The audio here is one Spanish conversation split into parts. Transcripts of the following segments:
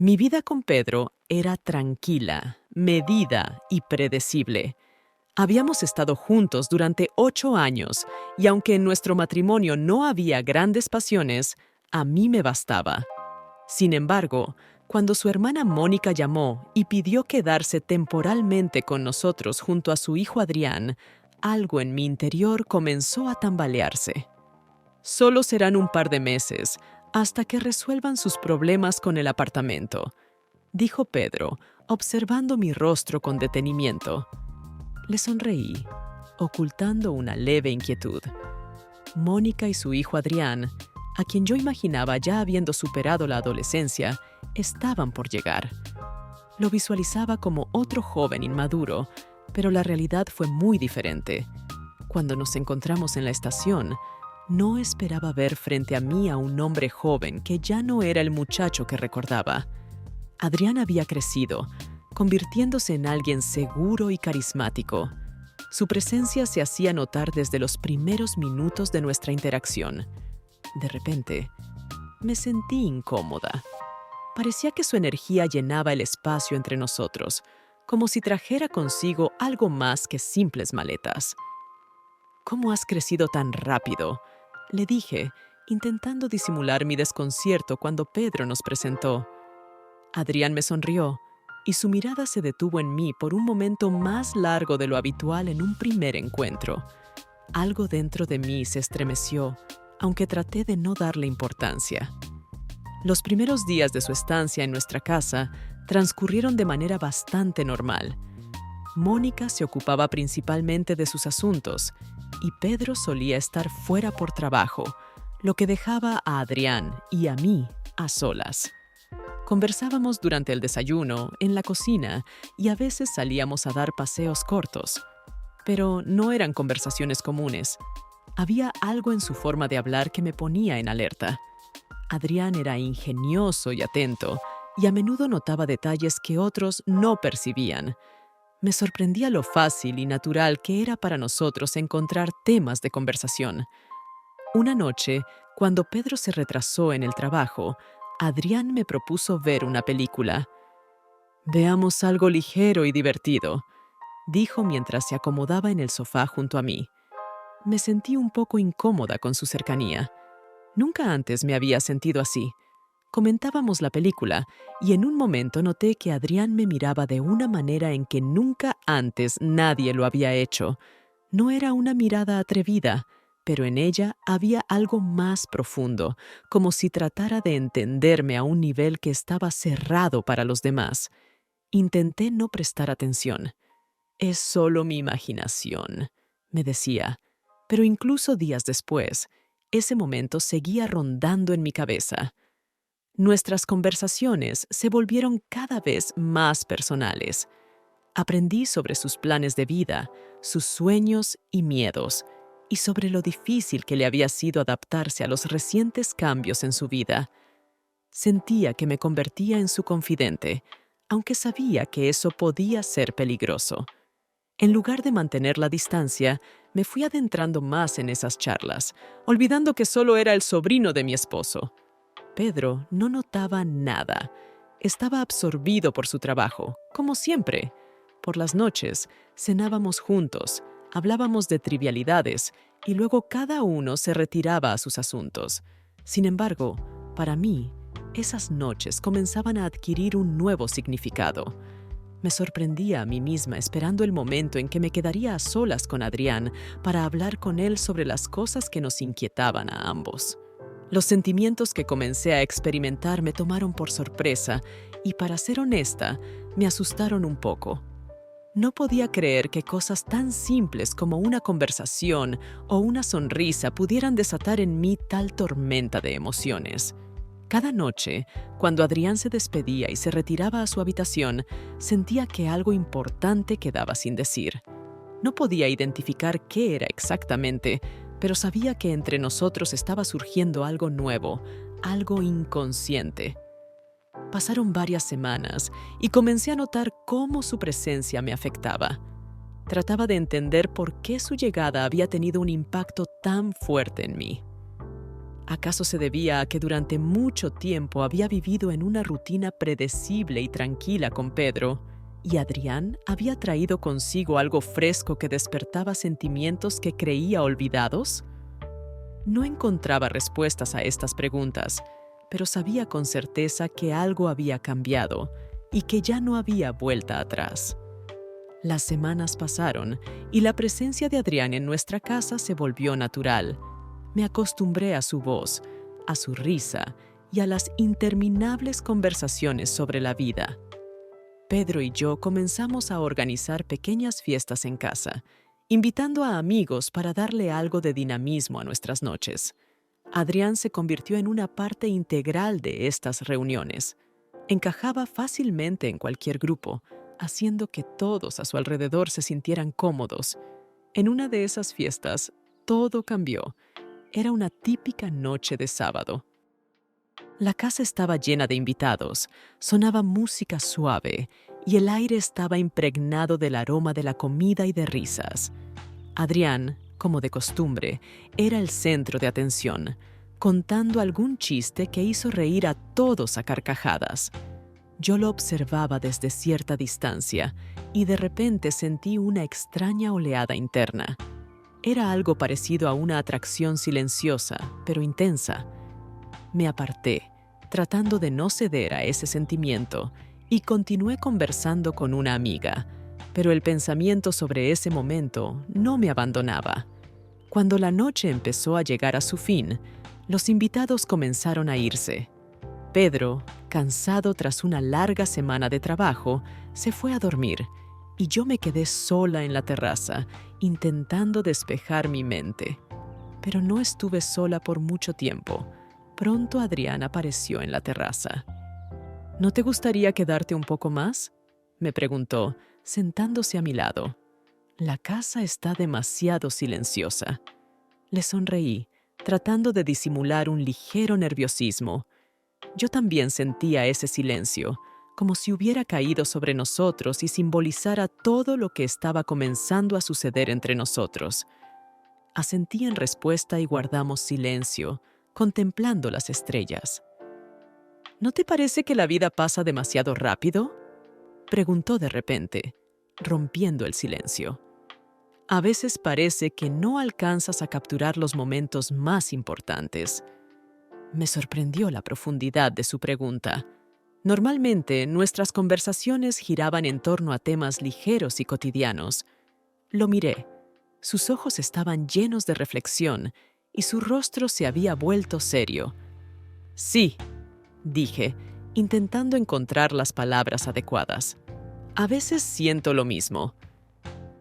Mi vida con Pedro era tranquila, medida y predecible. Habíamos estado juntos durante 8 años y aunque en nuestro matrimonio no había grandes pasiones, a mí me bastaba. Sin embargo, cuando su hermana Mónica llamó y pidió quedarse temporalmente con nosotros junto a su hijo Adrián, algo en mi interior comenzó a tambalearse. Solo serán un par de meses, hasta que resuelvan sus problemas con el apartamento, dijo Pedro, observando mi rostro con detenimiento. Le sonreí, ocultando una leve inquietud. Mónica y su hijo Adrián, a quien yo imaginaba ya habiendo superado la adolescencia, estaban por llegar. Lo visualizaba como otro joven inmaduro, pero la realidad fue muy diferente. Cuando nos encontramos en la estación, no esperaba ver frente a mí a un hombre joven que ya no era el muchacho que recordaba. Adrián había crecido, convirtiéndose en alguien seguro y carismático. Su presencia se hacía notar desde los primeros minutos de nuestra interacción. De repente, me sentí incómoda. Parecía que su energía llenaba el espacio entre nosotros, como si trajera consigo algo más que simples maletas. «¿Cómo has crecido tan rápido?», le dije, intentando disimular mi desconcierto cuando Pedro nos presentó. Adrián me sonrió, y su mirada se detuvo en mí por un momento más largo de lo habitual en un primer encuentro. Algo dentro de mí se estremeció, aunque traté de no darle importancia. Los primeros días de su estancia en nuestra casa transcurrieron de manera bastante normal. Mónica se ocupaba principalmente de sus asuntos y Pedro solía estar fuera por trabajo, lo que dejaba a Adrián y a mí a solas. Conversábamos durante el desayuno, en la cocina y a veces salíamos a dar paseos cortos. Pero no eran conversaciones comunes. Había algo en su forma de hablar que me ponía en alerta. Adrián era ingenioso y atento, y a menudo notaba detalles que otros no percibían. Me sorprendía lo fácil y natural que era para nosotros encontrar temas de conversación. Una noche, cuando Pedro se retrasó en el trabajo, Adrián me propuso ver una película. «Veamos algo ligero y divertido», dijo mientras se acomodaba en el sofá junto a mí. Me sentí un poco incómoda con su cercanía. Nunca antes me había sentido así. Comentábamos la película y en un momento noté que Adrián me miraba de una manera en que nunca antes nadie lo había hecho. No era una mirada atrevida, pero en ella había algo más profundo, como si tratara de entenderme a un nivel que estaba cerrado para los demás. Intenté no prestar atención. «Es solo mi imaginación», me decía, pero incluso días después, ese momento seguía rondando en mi cabeza. Nuestras conversaciones se volvieron cada vez más personales. Aprendí sobre sus planes de vida, sus sueños y miedos, y sobre lo difícil que le había sido adaptarse a los recientes cambios en su vida. Sentía que me convertía en su confidente, aunque sabía que eso podía ser peligroso. En lugar de mantener la distancia, me fui adentrando más en esas charlas, olvidando que solo era el sobrino de mi esposo. Pedro no notaba nada. Estaba absorbido por su trabajo, como siempre. Por las noches, cenábamos juntos, hablábamos de trivialidades y luego cada uno se retiraba a sus asuntos. Sin embargo, para mí, esas noches comenzaban a adquirir un nuevo significado. Me sorprendía a mí misma esperando el momento en que me quedaría a solas con Adrián para hablar con él sobre las cosas que nos inquietaban a ambos. Los sentimientos que comencé a experimentar me tomaron por sorpresa y, para ser honesta, me asustaron un poco. No podía creer que cosas tan simples como una conversación o una sonrisa pudieran desatar en mí tal tormenta de emociones. Cada noche, cuando Adrián se despedía y se retiraba a su habitación, sentía que algo importante quedaba sin decir. No podía identificar qué era exactamente, pero sabía que entre nosotros estaba surgiendo algo nuevo, algo inconsciente. Pasaron varias semanas y comencé a notar cómo su presencia me afectaba. Trataba de entender por qué su llegada había tenido un impacto tan fuerte en mí. ¿Acaso se debía a que durante mucho tiempo había vivido en una rutina predecible y tranquila con Pedro, y Adrián había traído consigo algo fresco que despertaba sentimientos que creía olvidados? No encontraba respuestas a estas preguntas, pero sabía con certeza que algo había cambiado y que ya no había vuelta atrás. Las semanas pasaron y la presencia de Adrián en nuestra casa se volvió natural. Me acostumbré a su voz, a su risa y a las interminables conversaciones sobre la vida. Pedro y yo comenzamos a organizar pequeñas fiestas en casa, invitando a amigos para darle algo de dinamismo a nuestras noches. Adrián se convirtió en una parte integral de estas reuniones. Encajaba fácilmente en cualquier grupo, haciendo que todos a su alrededor se sintieran cómodos. En una de esas fiestas, todo cambió. Era una típica noche de sábado. La casa estaba llena de invitados, sonaba música suave y el aire estaba impregnado del aroma de la comida y de risas. Adrián, como de costumbre, era el centro de atención, contando algún chiste que hizo reír a todos a carcajadas. Yo lo observaba desde cierta distancia y de repente sentí una extraña oleada interna. Era algo parecido a una atracción silenciosa, pero intensa. Me aparté, tratando de no ceder a ese sentimiento, y continué conversando con una amiga, pero el pensamiento sobre ese momento no me abandonaba. Cuando la noche empezó a llegar a su fin, los invitados comenzaron a irse. Pedro, cansado tras una larga semana de trabajo, se fue a dormir, y yo me quedé sola en la terraza, intentando despejar mi mente. Pero no estuve sola por mucho tiempo. Pronto Adrián apareció en la terraza. ¿No te gustaría quedarte un poco más?, me preguntó, sentándose a mi lado. La casa está demasiado silenciosa. Le sonreí, tratando de disimular un ligero nerviosismo. Yo también sentía ese silencio, como si hubiera caído sobre nosotros y simbolizara todo lo que estaba comenzando a suceder entre nosotros. Asentí en respuesta y guardamos silencio, contemplando las estrellas. ¿No te parece que la vida pasa demasiado rápido?, preguntó de repente, rompiendo el silencio. A veces parece que no alcanzas a capturar los momentos más importantes. Me sorprendió la profundidad de su pregunta. Normalmente, nuestras conversaciones giraban en torno a temas ligeros y cotidianos. Lo miré. Sus ojos estaban llenos de reflexión y su rostro se había vuelto serio. Sí, dije, intentando encontrar las palabras adecuadas. A veces siento lo mismo.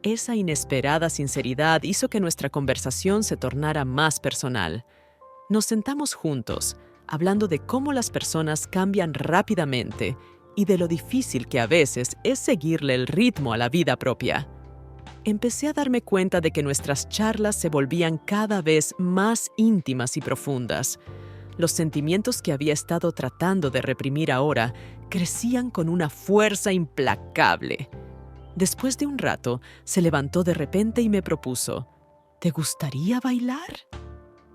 Esa inesperada sinceridad hizo que nuestra conversación se tornara más personal. Nos sentamos juntos, hablando de cómo las personas cambian rápidamente y de lo difícil que a veces es seguirle el ritmo a la vida propia. Empecé a darme cuenta de que nuestras charlas se volvían cada vez más íntimas y profundas. Los sentimientos que había estado tratando de reprimir ahora crecían con una fuerza implacable. Después de un rato, se levantó de repente y me propuso: ¿te gustaría bailar?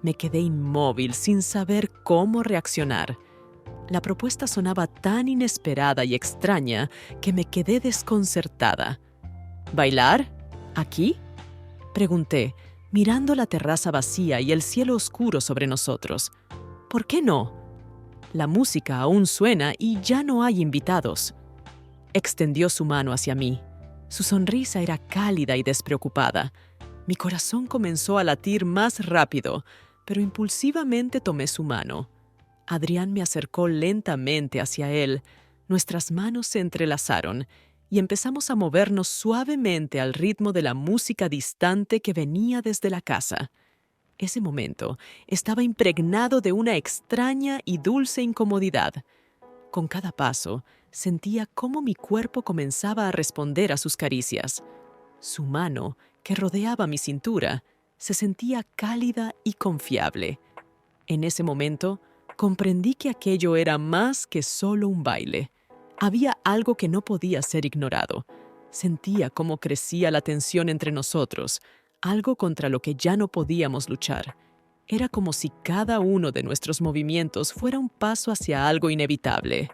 Me quedé inmóvil sin saber cómo reaccionar. La propuesta sonaba tan inesperada y extraña que me quedé desconcertada. ¿Bailar? ¿Aquí?, pregunté, mirando la terraza vacía y el cielo oscuro sobre nosotros. ¿Por qué no? La música aún suena y ya no hay invitados. Extendió su mano hacia mí. Su sonrisa era cálida y despreocupada. Mi corazón comenzó a latir más rápido, pero impulsivamente tomé su mano. Adrián me acercó lentamente hacia él. Nuestras manos se entrelazaron y empezamos a movernos suavemente al ritmo de la música distante que venía desde la casa. Ese momento estaba impregnado de una extraña y dulce incomodidad. Con cada paso, sentía cómo mi cuerpo comenzaba a responder a sus caricias. Su mano, que rodeaba mi cintura, se sentía cálida y confiable. En ese momento, comprendí que aquello era más que solo un baile. Había algo que no podía ser ignorado. Sentía cómo crecía la tensión entre nosotros, algo contra lo que ya no podíamos luchar. Era como si cada uno de nuestros movimientos fuera un paso hacia algo inevitable.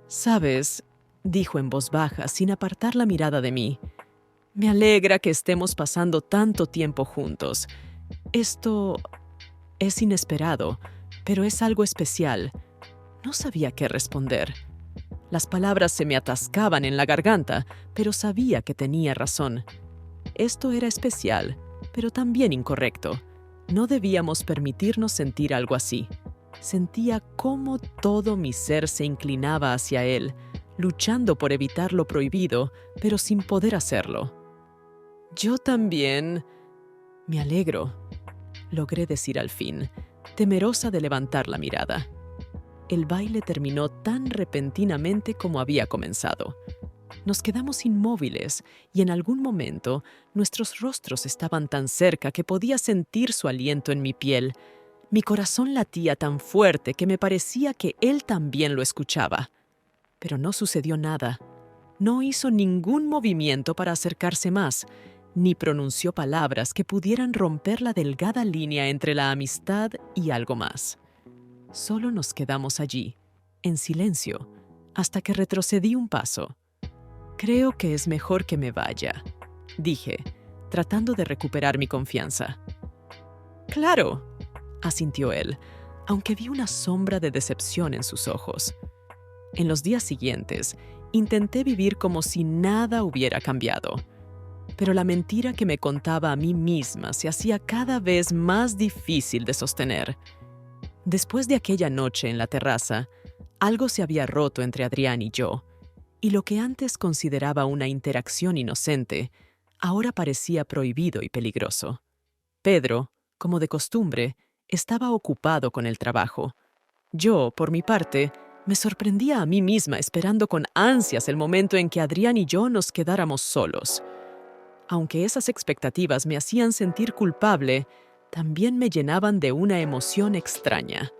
«¿Sabes?», dijo en voz baja, sin apartar la mirada de mí. «Me alegra que estemos pasando tanto tiempo juntos. Esto es inesperado, pero es algo especial». No sabía qué responder. Las palabras se me atascaban en la garganta, pero sabía que tenía razón. Esto era especial, pero también incorrecto. No debíamos permitirnos sentir algo así. Sentía cómo todo mi ser se inclinaba hacia él, luchando por evitar lo prohibido, pero sin poder hacerlo. «Yo también. Me alegro», logré decir al fin, temerosa de levantar la mirada. El baile terminó tan repentinamente como había comenzado. Nos quedamos inmóviles y en algún momento nuestros rostros estaban tan cerca que podía sentir su aliento en mi piel. Mi corazón latía tan fuerte que me parecía que él también lo escuchaba. Pero no sucedió nada. No hizo ningún movimiento para acercarse más, ni pronunció palabras que pudieran romper la delgada línea entre la amistad y algo más. Solo nos quedamos allí, en silencio, hasta que retrocedí un paso. «Creo que es mejor que me vaya», dije, tratando de recuperar mi confianza. «Claro», asintió él, aunque vi una sombra de decepción en sus ojos. En los días siguientes, intenté vivir como si nada hubiera cambiado. Pero la mentira que me contaba a mí misma se hacía cada vez más difícil de sostener. Después de aquella noche en la terraza, algo se había roto entre Adrián y yo, y lo que antes consideraba una interacción inocente, ahora parecía prohibido y peligroso. Pedro, como de costumbre, estaba ocupado con el trabajo. Yo, por mi parte, me sorprendía a mí misma esperando con ansias el momento en que Adrián y yo nos quedáramos solos. Aunque esas expectativas me hacían sentir culpable, también me llenaban de una emoción extraña.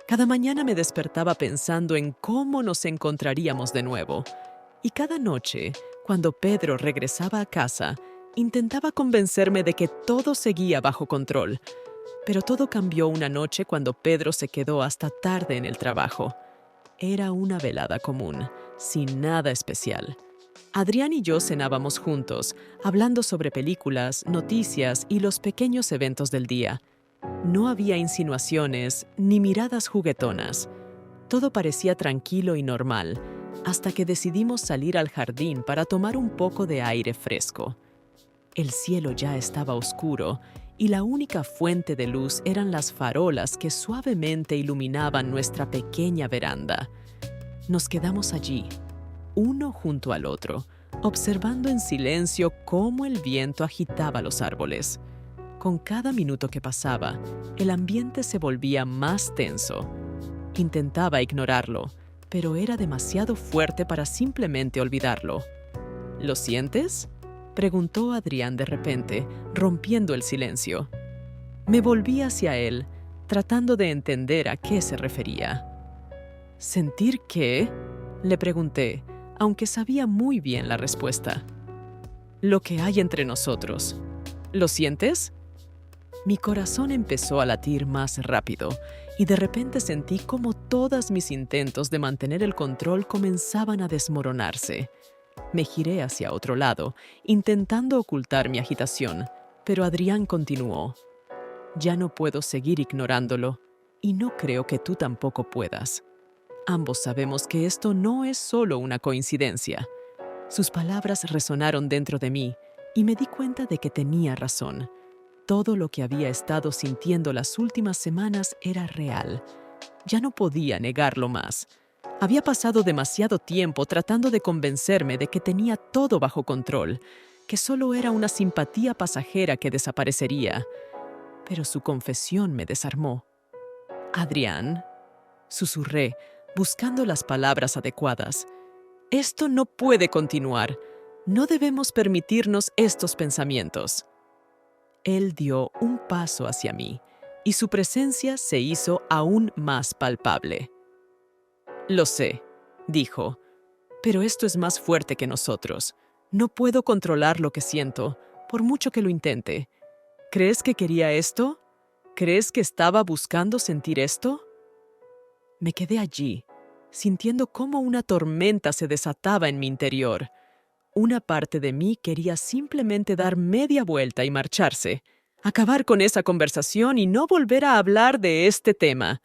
Cada mañana me despertaba pensando en cómo nos encontraríamos de nuevo. Y cada noche, cuando Pedro regresaba a casa, intentaba convencerme de que todo seguía bajo control. Pero todo cambió una noche cuando Pedro se quedó hasta tarde en el trabajo. Era una velada común, sin nada especial. Adrián y yo cenábamos juntos, hablando sobre películas, noticias y los pequeños eventos del día. No había insinuaciones ni miradas juguetonas. Todo parecía tranquilo y normal, hasta que decidimos salir al jardín para tomar un poco de aire fresco. El cielo ya estaba oscuro y la única fuente de luz eran las farolas que suavemente iluminaban nuestra pequeña veranda. Nos quedamos allí, uno junto al otro, observando en silencio cómo el viento agitaba los árboles. Con cada minuto que pasaba, el ambiente se volvía más tenso. Intentaba ignorarlo, pero era demasiado fuerte para simplemente olvidarlo. «¿Lo sientes?», preguntó Adrián de repente, rompiendo el silencio. Me volví hacia él, tratando de entender a qué se refería. «¿Sentir qué?», le pregunté, aunque sabía muy bien la respuesta. «Lo que hay entre nosotros. ¿Lo sientes?». Mi corazón empezó a latir más rápido y de repente sentí como todos mis intentos de mantener el control comenzaban a desmoronarse. Me giré hacia otro lado, intentando ocultar mi agitación, pero Adrián continuó. «Ya no puedo seguir ignorándolo, y no creo que tú tampoco puedas. Ambos sabemos que esto no es solo una coincidencia». Sus palabras resonaron dentro de mí, y me di cuenta de que tenía razón. Todo lo que había estado sintiendo las últimas semanas era real. Ya no podía negarlo más. Había pasado demasiado tiempo tratando de convencerme de que tenía todo bajo control, que solo era una simpatía pasajera que desaparecería. Pero su confesión me desarmó. «Adrián», susurré, buscando las palabras adecuadas. «Esto no puede continuar. No debemos permitirnos estos pensamientos». Él dio un paso hacia mí, y su presencia se hizo aún más palpable. «Lo sé», dijo, «pero esto es más fuerte que nosotros. No puedo controlar lo que siento, por mucho que lo intente. ¿Crees que quería esto?». ¿Crees que estaba buscando sentir esto? Me quedé allí, sintiendo cómo una tormenta se desataba en mi interior. Una parte de mí quería simplemente dar media vuelta y marcharse, acabar con esa conversación y no volver a hablar de este tema.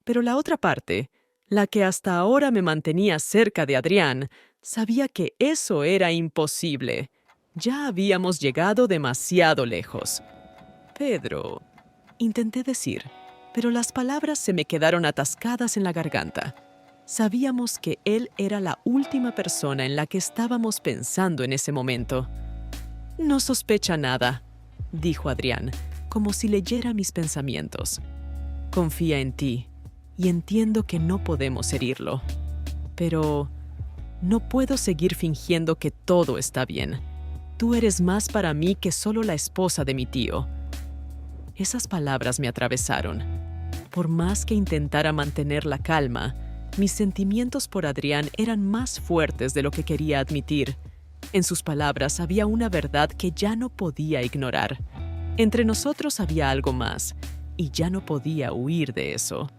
Pero la otra parte, la que hasta ahora me mantenía cerca de Adrián, sabía que eso era imposible. Ya habíamos llegado demasiado lejos. Pedro, intenté decir, pero las palabras se me quedaron atascadas en la garganta. Sabíamos que él era la última persona en la que estábamos pensando en ese momento. No sospecha nada, dijo Adrián, como si leyera mis pensamientos. Confía en ti, y entiendo que no podemos herirlo. Pero no puedo seguir fingiendo que todo está bien. Tú eres más para mí que solo la esposa de mi tío. Esas palabras me atravesaron. Por más que intentara mantener la calma, mis sentimientos por Adrián eran más fuertes de lo que quería admitir. En sus palabras había una verdad que ya no podía ignorar. Entre nosotros había algo más, y ya no podía huir de eso.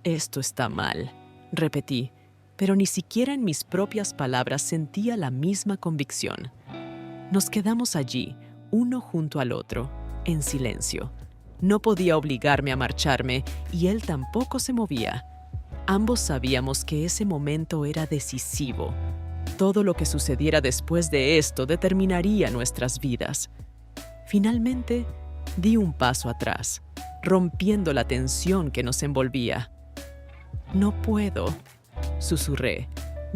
Esto está mal, repetí, pero ni siquiera en mis propias palabras sentía la misma convicción. Nos quedamos allí, uno junto al otro, en silencio. No podía obligarme a marcharme y él tampoco se movía. Ambos sabíamos que ese momento era decisivo. Todo lo que sucediera después de esto determinaría nuestras vidas. Finalmente, di un paso atrás, rompiendo la tensión que nos envolvía. No puedo, susurré,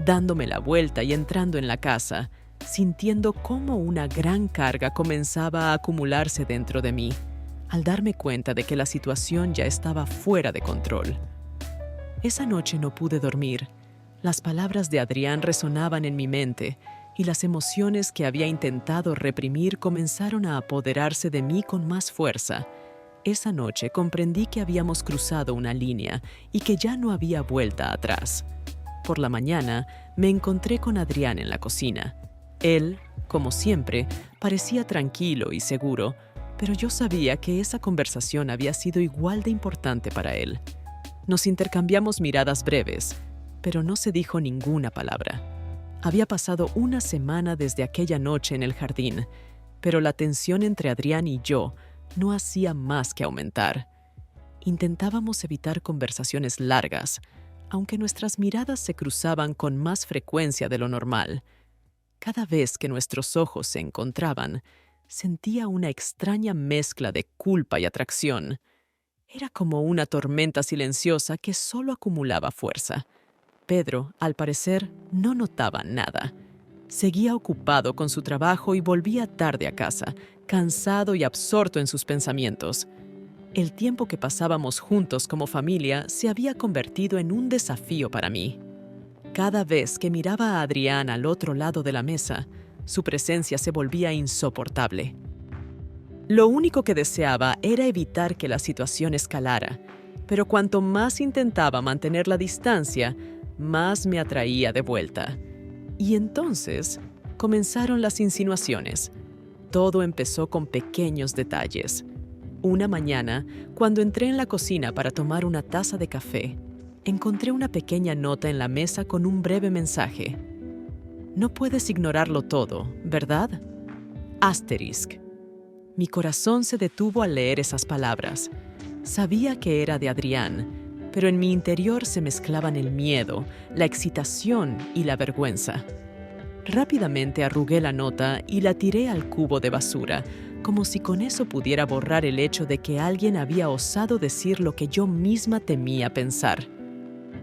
dándome la vuelta y entrando en la casa, sintiendo cómo una gran carga comenzaba a acumularse dentro de mí, al darme cuenta de que la situación ya estaba fuera de control. Esa noche no pude dormir. Las palabras de Adrián resonaban en mi mente y las emociones que había intentado reprimir comenzaron a apoderarse de mí con más fuerza. Esa noche comprendí que habíamos cruzado una línea y que ya no había vuelta atrás. Por la mañana me encontré con Adrián en la cocina. Él, como siempre, parecía tranquilo y seguro, pero yo sabía que esa conversación había sido igual de importante para él. Nos intercambiamos miradas breves, pero no se dijo ninguna palabra. Había pasado una semana desde aquella noche en el jardín, pero la tensión entre Adrián y yo no hacía más que aumentar. Intentábamos evitar conversaciones largas, aunque nuestras miradas se cruzaban con más frecuencia de lo normal. Cada vez que nuestros ojos se encontraban, sentía una extraña mezcla de culpa y atracción. Era como una tormenta silenciosa que solo acumulaba fuerza. Pedro, al parecer, no notaba nada. Seguía ocupado con su trabajo y volvía tarde a casa, cansado y absorto en sus pensamientos. El tiempo que pasábamos juntos como familia se había convertido en un desafío para mí. Cada vez que miraba a Adrián al otro lado de la mesa, su presencia se volvía insoportable. Lo único que deseaba era evitar que la situación escalara, pero cuanto más intentaba mantener la distancia, más me atraía de vuelta. Y entonces comenzaron las insinuaciones. Todo empezó con pequeños detalles. Una mañana, cuando entré en la cocina para tomar una taza de café, encontré una pequeña nota en la mesa con un breve mensaje. No puedes ignorarlo todo, ¿verdad? Asterisk. Mi corazón se detuvo al leer esas palabras. Sabía que era de Adrián, pero en mi interior se mezclaban el miedo, la excitación y la vergüenza. Rápidamente arrugué la nota y la tiré al cubo de basura, como si con eso pudiera borrar el hecho de que alguien había osado decir lo que yo misma temía pensar.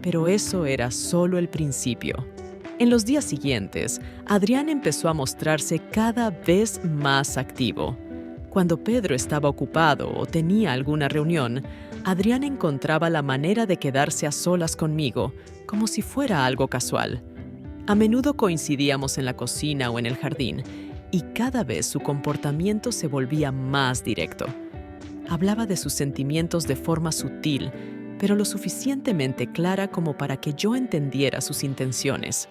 Pero eso era solo el principio. En los días siguientes, Adrián empezó a mostrarse cada vez más activo. Cuando Pedro estaba ocupado o tenía alguna reunión, Adrián encontraba la manera de quedarse a solas conmigo, como si fuera algo casual. A menudo coincidíamos en la cocina o en el jardín, y cada vez su comportamiento se volvía más directo. Hablaba de sus sentimientos de forma sutil, pero lo suficientemente clara como para que yo entendiera sus intenciones.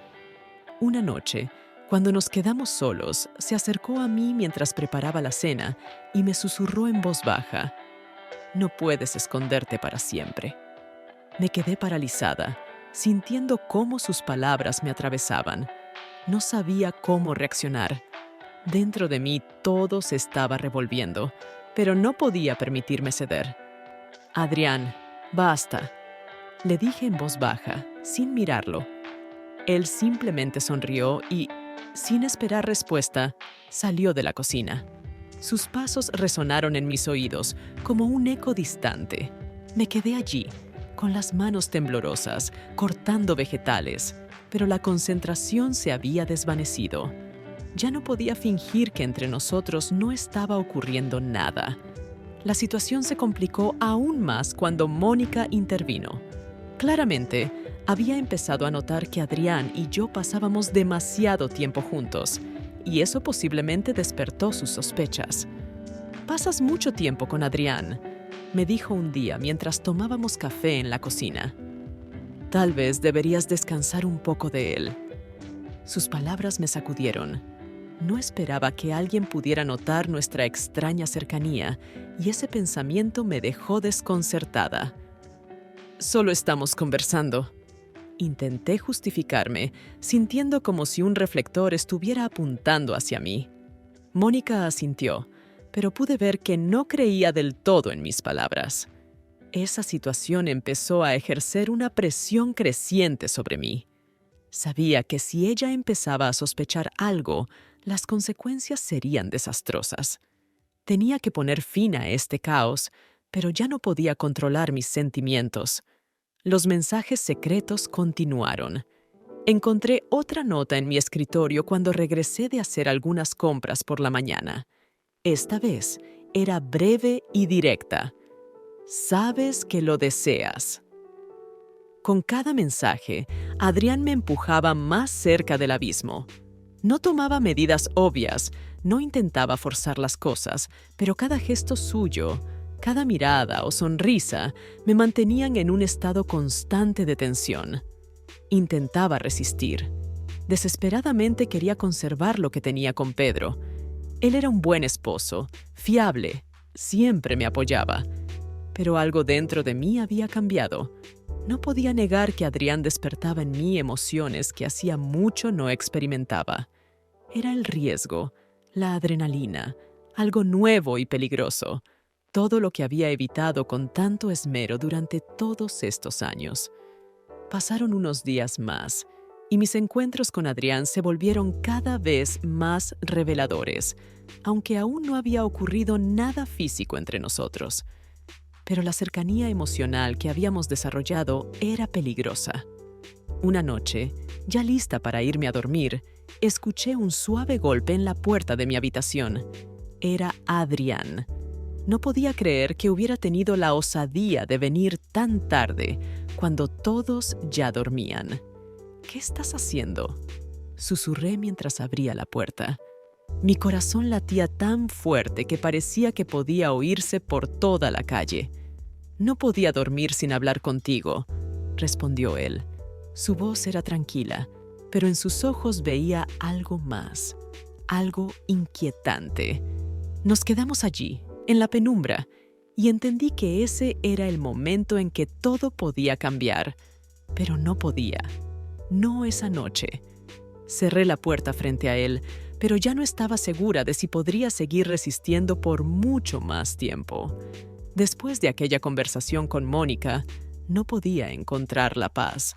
Una noche, cuando nos quedamos solos, se acercó a mí mientras preparaba la cena y me susurró en voz baja: No puedes esconderte para siempre. Me quedé paralizada, sintiendo cómo sus palabras me atravesaban. No sabía cómo reaccionar. Dentro de mí todo se estaba revolviendo, pero no podía permitirme ceder. Adrián, basta, le dije en voz baja, sin mirarlo. Él simplemente sonrió y, sin esperar respuesta, salió de la cocina. Sus pasos resonaron en mis oídos como un eco distante. Me quedé allí, con las manos temblorosas, cortando vegetales, pero la concentración se había desvanecido. Ya no podía fingir que entre nosotros no estaba ocurriendo nada. La situación se complicó aún más cuando Mónica intervino. Claramente, había empezado a notar que Adrián y yo pasábamos demasiado tiempo juntos, y eso posiblemente despertó sus sospechas. «Pasas mucho tiempo con Adrián», me dijo un día mientras tomábamos café en la cocina. «Tal vez deberías descansar un poco de él». Sus palabras me sacudieron. No esperaba que alguien pudiera notar nuestra extraña cercanía, y ese pensamiento me dejó desconcertada. «Solo estamos conversando». Intenté justificarme, sintiendo como si un reflector estuviera apuntando hacia mí. Mónica asintió, pero pude ver que no creía del todo en mis palabras. Esa situación empezó a ejercer una presión creciente sobre mí. Sabía que si ella empezaba a sospechar algo, las consecuencias serían desastrosas. Tenía que poner fin a este caos, pero ya no podía controlar mis sentimientos. Los mensajes secretos continuaron. Encontré otra nota en mi escritorio cuando regresé de hacer algunas compras por la mañana. Esta vez era breve y directa. «Sabes que lo deseas». Con cada mensaje, Adrián me empujaba más cerca del abismo. No tomaba medidas obvias, no intentaba forzar las cosas, pero cada gesto suyo, cada mirada o sonrisa me mantenían en un estado constante de tensión. Intentaba resistir. Desesperadamente quería conservar lo que tenía con Pedro. Él era un buen esposo, fiable, siempre me apoyaba. Pero algo dentro de mí había cambiado. No podía negar que Adrián despertaba en mí emociones que hacía mucho no experimentaba. Era el riesgo, la adrenalina, algo nuevo y peligroso. Todo lo que había evitado con tanto esmero durante todos estos años. Pasaron unos días más, y mis encuentros con Adrián se volvieron cada vez más reveladores, aunque aún no había ocurrido nada físico entre nosotros. Pero la cercanía emocional que habíamos desarrollado era peligrosa. Una noche, ya lista para irme a dormir, escuché un suave golpe en la puerta de mi habitación. Era Adrián. No podía creer que hubiera tenido la osadía de venir tan tarde, cuando todos ya dormían. «¿Qué estás haciendo?», susurré mientras abría la puerta. Mi corazón latía tan fuerte que parecía que podía oírse por toda la calle. «No podía dormir sin hablar contigo», respondió él. Su voz era tranquila, pero en sus ojos veía algo más, algo inquietante. Nos quedamos allí, en la penumbra, y entendí que ese era el momento en que todo podía cambiar. Pero no podía. No esa noche. Cerré la puerta frente a él, pero ya no estaba segura de si podría seguir resistiendo por mucho más tiempo. Después de aquella conversación con Mónica, no podía encontrar la paz.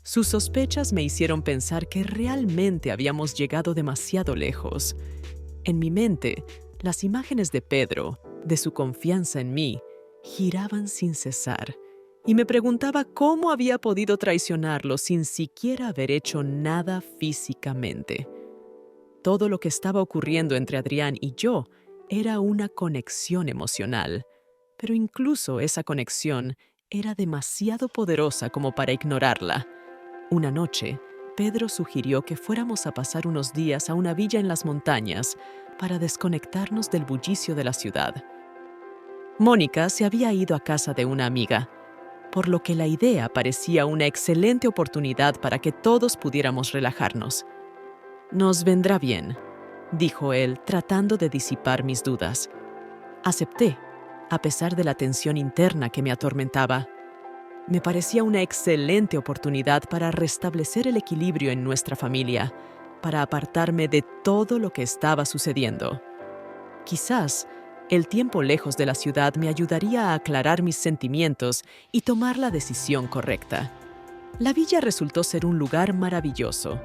Sus sospechas me hicieron pensar que realmente habíamos llegado demasiado lejos. En mi mente, las imágenes de Pedro, de su confianza en mí, giraban sin cesar, y me preguntaba cómo había podido traicionarlo sin siquiera haber hecho nada físicamente. Todo lo que estaba ocurriendo entre Adrián y yo era una conexión emocional, pero incluso esa conexión era demasiado poderosa como para ignorarla. Una noche, Pedro sugirió que fuéramos a pasar unos días a una villa en las montañas para desconectarnos del bullicio de la ciudad. Mónica se había ido a casa de una amiga, por lo que la idea parecía una excelente oportunidad para que todos pudiéramos relajarnos. «Nos vendrá bien», dijo él, tratando de disipar mis dudas. Acepté, a pesar de la tensión interna que me atormentaba. Me parecía una excelente oportunidad para restablecer el equilibrio en nuestra familia, para apartarme de todo lo que estaba sucediendo. Quizás el tiempo lejos de la ciudad me ayudaría a aclarar mis sentimientos y tomar la decisión correcta. La villa resultó ser un lugar maravilloso,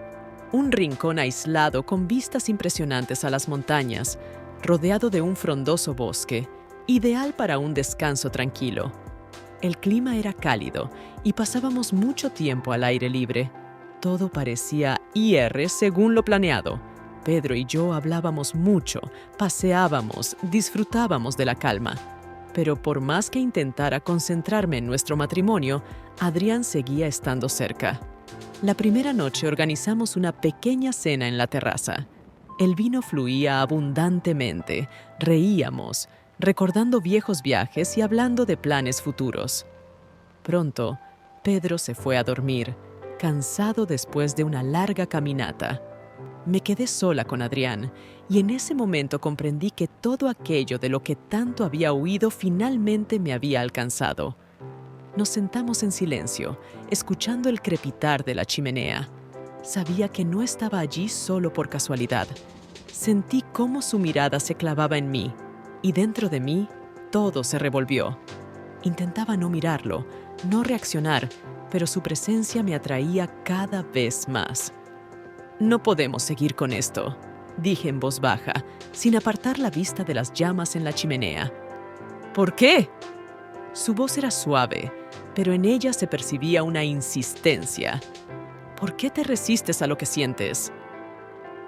un rincón aislado con vistas impresionantes a las montañas, rodeado de un frondoso bosque, ideal para un descanso tranquilo. El clima era cálido y pasábamos mucho tiempo al aire libre. Todo parecía ir según lo planeado. Pedro y yo hablábamos mucho, paseábamos, disfrutábamos de la calma. Pero por más que intentara concentrarme en nuestro matrimonio, Adrián seguía estando cerca. La primera noche organizamos una pequeña cena en la terraza. El vino fluía abundantemente, reíamos, recordando viejos viajes y hablando de planes futuros. Pronto, Pedro se fue a dormir, cansado después de una larga caminata. Me quedé sola con Adrián y en ese momento comprendí que todo aquello de lo que tanto había huido finalmente me había alcanzado. Nos sentamos en silencio, escuchando el crepitar de la chimenea. Sabía que no estaba allí solo por casualidad. Sentí cómo su mirada se clavaba en mí y dentro de mí todo se revolvió. Intentaba no mirarlo, no reaccionar, pero su presencia me atraía cada vez más. «No podemos seguir con esto», dije en voz baja, sin apartar la vista de las llamas en la chimenea. «¿Por qué?». Su voz era suave, pero en ella se percibía una insistencia. «¿Por qué te resistes a lo que sientes?».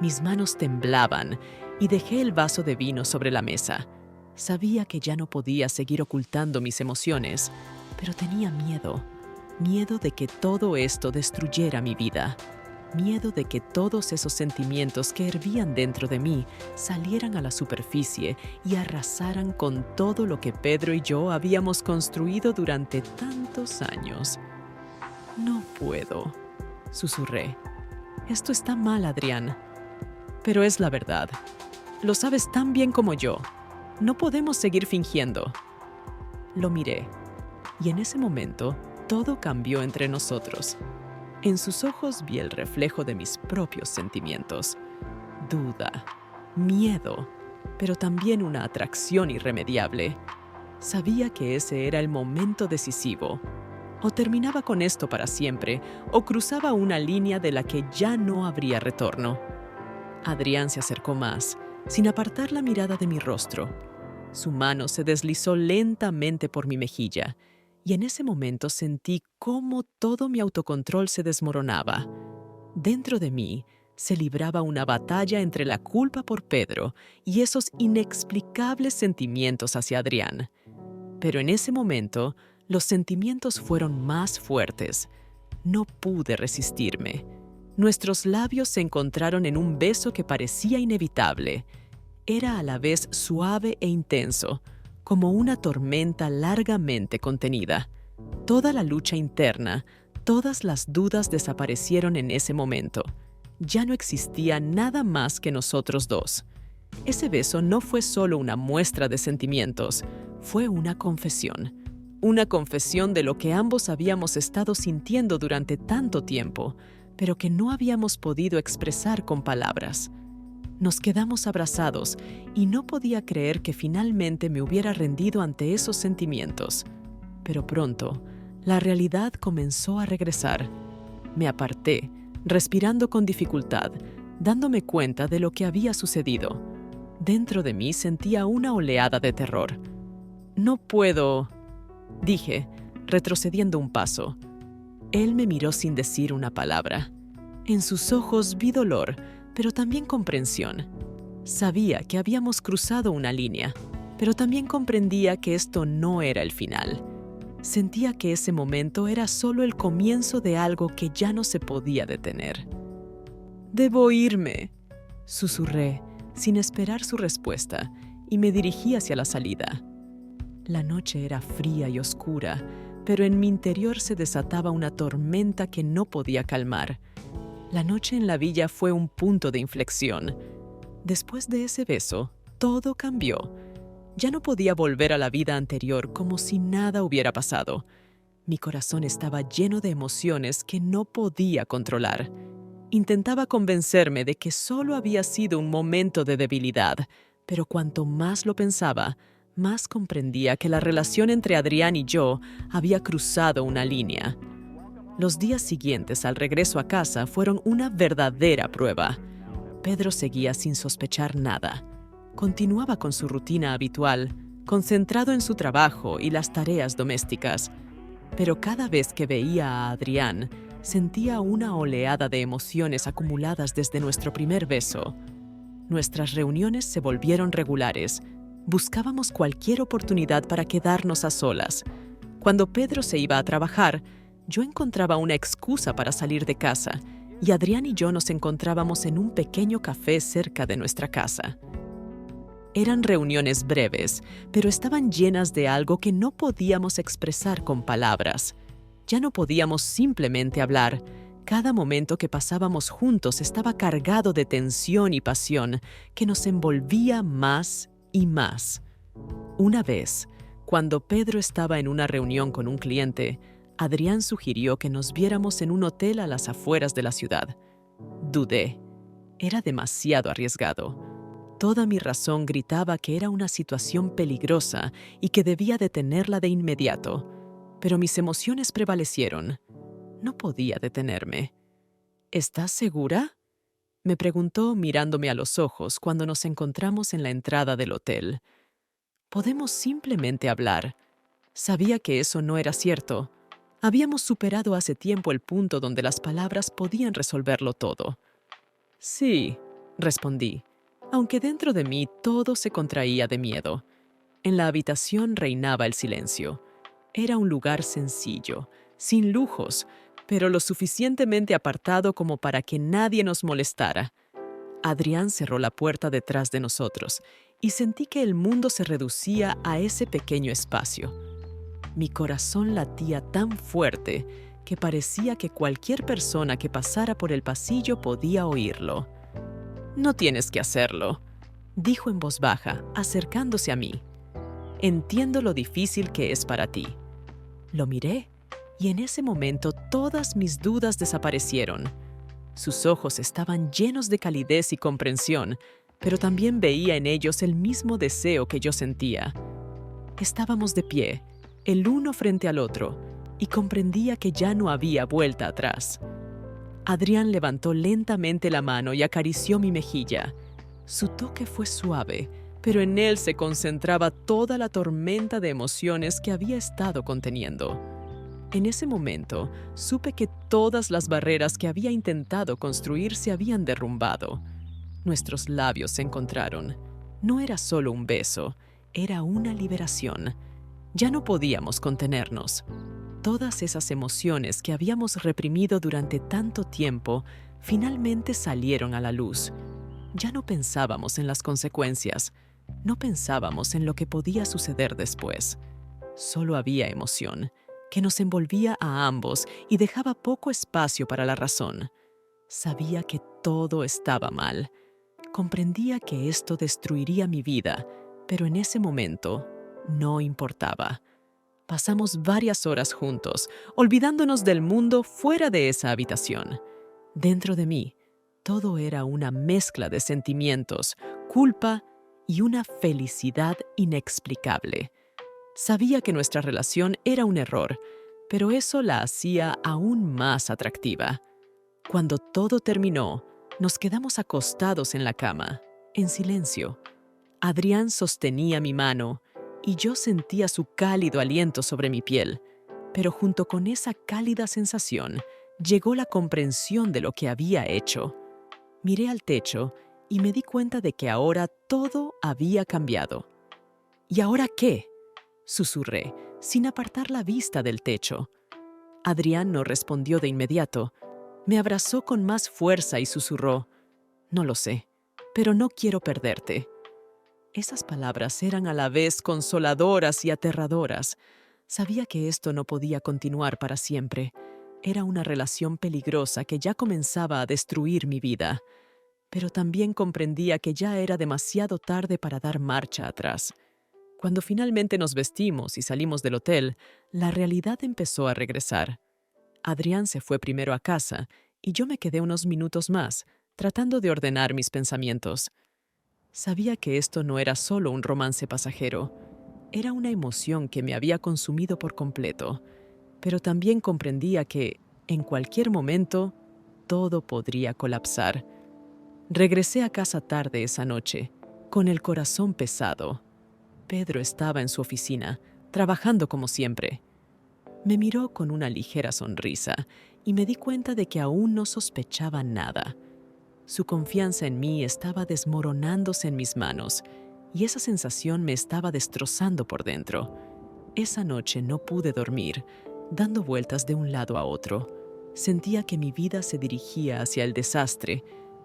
Mis manos temblaban y dejé el vaso de vino sobre la mesa. Sabía que ya no podía seguir ocultando mis emociones, pero tenía miedo de que todo esto destruyera mi vida. Miedo de que todos esos sentimientos que hervían dentro de mí salieran a la superficie y arrasaran con todo lo que Pedro y yo habíamos construido durante tantos años. «No puedo», susurré. «Esto está mal, Adrián. Pero es la verdad. Lo sabes tan bien como yo. No podemos seguir fingiendo». Lo miré, y en ese momento todo cambió entre nosotros. En sus ojos vi el reflejo de mis propios sentimientos. Duda, miedo, pero también una atracción irremediable. Sabía que ese era el momento decisivo. O terminaba con esto para siempre, o cruzaba una línea de la que ya no habría retorno. Adrián se acercó más, sin apartar la mirada de mi rostro. Su mano se deslizó lentamente por mi mejilla, y en ese momento sentí cómo todo mi autocontrol se desmoronaba. Dentro de mí se libraba una batalla entre la culpa por Pedro y esos inexplicables sentimientos hacia Adrián. Pero en ese momento, los sentimientos fueron más fuertes. No pude resistirme. Nuestros labios se encontraron en un beso que parecía inevitable. Era a la vez suave e intenso, como una tormenta largamente contenida. Toda la lucha interna, todas las dudas desaparecieron en ese momento. Ya no existía nada más que nosotros dos. Ese beso no fue solo una muestra de sentimientos, fue una confesión. Una confesión de lo que ambos habíamos estado sintiendo durante tanto tiempo, pero que no habíamos podido expresar con palabras. Nos quedamos abrazados y no podía creer que finalmente me hubiera rendido ante esos sentimientos. Pero pronto, la realidad comenzó a regresar. Me aparté, respirando con dificultad, dándome cuenta de lo que había sucedido. Dentro de mí sentía una oleada de terror. «No puedo», dije, retrocediendo un paso. Él me miró sin decir una palabra. En sus ojos vi dolor, pero también comprensión. Sabía que habíamos cruzado una línea, pero también comprendía que esto no era el final. Sentía que ese momento era solo el comienzo de algo que ya no se podía detener. «Debo irme», susurré, sin esperar su respuesta, y me dirigí hacia la salida. La noche era fría y oscura, pero en mi interior se desataba una tormenta que no podía calmar. La noche en la villa fue un punto de inflexión. Después de ese beso, todo cambió. Ya no podía volver a la vida anterior como si nada hubiera pasado. Mi corazón estaba lleno de emociones que no podía controlar. Intentaba convencerme de que solo había sido un momento de debilidad, pero cuanto más lo pensaba, más comprendía que la relación entre Adrián y yo había cruzado una línea. Los días siguientes al regreso a casa fueron una verdadera prueba. Pedro seguía sin sospechar nada. Continuaba con su rutina habitual, concentrado en su trabajo y las tareas domésticas. Pero cada vez que veía a Adrián, sentía una oleada de emociones acumuladas desde nuestro primer beso. Nuestras reuniones se volvieron regulares. Buscábamos cualquier oportunidad para quedarnos a solas. Cuando Pedro se iba a trabajar, yo encontraba una excusa para salir de casa, y Adrián y yo nos encontrábamos en un pequeño café cerca de nuestra casa. Eran reuniones breves, pero estaban llenas de algo que no podíamos expresar con palabras. Ya no podíamos simplemente hablar. Cada momento que pasábamos juntos estaba cargado de tensión y pasión que nos envolvía más y más. Una vez, cuando Pedro estaba en una reunión con un cliente, Adrián sugirió que nos viéramos en un hotel a las afueras de la ciudad. Dudé. Era demasiado arriesgado. Toda mi razón gritaba que era una situación peligrosa y que debía detenerla de inmediato, pero mis emociones prevalecieron. No podía detenerme. ¿Estás segura?, me preguntó mirándome a los ojos cuando nos encontramos en la entrada del hotel. Podemos simplemente hablar. Sabía que eso no era cierto. Habíamos superado hace tiempo el punto donde las palabras podían resolverlo todo. Sí, respondí, aunque dentro de mí todo se contraía de miedo. En la habitación reinaba el silencio. Era un lugar sencillo, sin lujos, pero lo suficientemente apartado como para que nadie nos molestara. Adrián cerró la puerta detrás de nosotros y sentí que el mundo se reducía a ese pequeño espacio. Mi corazón latía tan fuerte que parecía que cualquier persona que pasara por el pasillo podía oírlo. «No tienes que hacerlo», dijo en voz baja, acercándose a mí. «Entiendo lo difícil que es para ti». Lo miré y en ese momento todas mis dudas desaparecieron. Sus ojos estaban llenos de calidez y comprensión, pero también veía en ellos el mismo deseo que yo sentía. Estábamos de pie, el uno frente al otro, y comprendía que ya no había vuelta atrás. Adrián levantó lentamente la mano y acarició mi mejilla. Su toque fue suave, pero en él se concentraba toda la tormenta de emociones que había estado conteniendo. En ese momento, supe que todas las barreras que había intentado construir se habían derrumbado. Nuestros labios se encontraron. No era solo un beso, era una liberación. Ya no podíamos contenernos. Todas esas emociones que habíamos reprimido durante tanto tiempo finalmente salieron a la luz. Ya no pensábamos en las consecuencias, no pensábamos en lo que podía suceder después. Solo había emoción, que nos envolvía a ambos y dejaba poco espacio para la razón. Sabía que todo estaba mal. Comprendía que esto destruiría mi vida, pero en ese momento no importaba. Pasamos varias horas juntos, olvidándonos del mundo fuera de esa habitación. Dentro de mí, todo era una mezcla de sentimientos, culpa y una felicidad inexplicable. Sabía que nuestra relación era un error, pero eso la hacía aún más atractiva. Cuando todo terminó, nos quedamos acostados en la cama, en silencio. Adrián sostenía mi mano y yo sentía su cálido aliento sobre mi piel, pero junto con esa cálida sensación llegó la comprensión de lo que había hecho. Miré al techo y me di cuenta de que ahora todo había cambiado. ¿Y ahora qué?, susurré, sin apartar la vista del techo. Adrián no respondió de inmediato. Me abrazó con más fuerza y susurró: «No lo sé, pero no quiero perderte». Esas palabras eran a la vez consoladoras y aterradoras. Sabía que esto no podía continuar para siempre. Era una relación peligrosa que ya comenzaba a destruir mi vida. Pero también comprendía que ya era demasiado tarde para dar marcha atrás. Cuando finalmente nos vestimos y salimos del hotel, la realidad empezó a regresar. Adrián se fue primero a casa y yo me quedé unos minutos más, tratando de ordenar mis pensamientos. Sabía que esto no era solo un romance pasajero, era una emoción que me había consumido por completo, pero también comprendía que, en cualquier momento, todo podría colapsar. Regresé a casa tarde esa noche, con el corazón pesado. Pedro estaba en su oficina, trabajando como siempre. Me miró con una ligera sonrisa y me di cuenta de que aún no sospechaba nada. Su confianza en mí estaba desmoronándose en mis manos y esa sensación me estaba destrozando por dentro. Esa noche no pude dormir, dando vueltas de un lado a otro. Sentía que mi vida se dirigía hacia el desastre,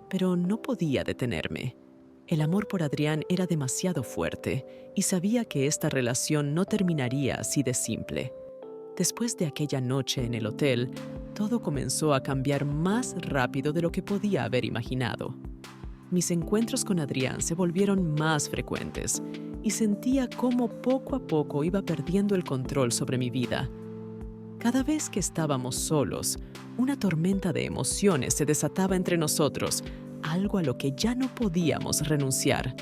pero no podía detenerme. El amor por Adrián era demasiado fuerte y sabía que esta relación no terminaría así de simple. Después de aquella noche en el hotel, todo comenzó a cambiar más rápido de lo que podía haber imaginado. Mis encuentros con Adrián se volvieron más frecuentes y sentía cómo poco a poco iba perdiendo el control sobre mi vida. Cada vez que estábamos solos, una tormenta de emociones se desataba entre nosotros, algo a lo que ya no podíamos renunciar.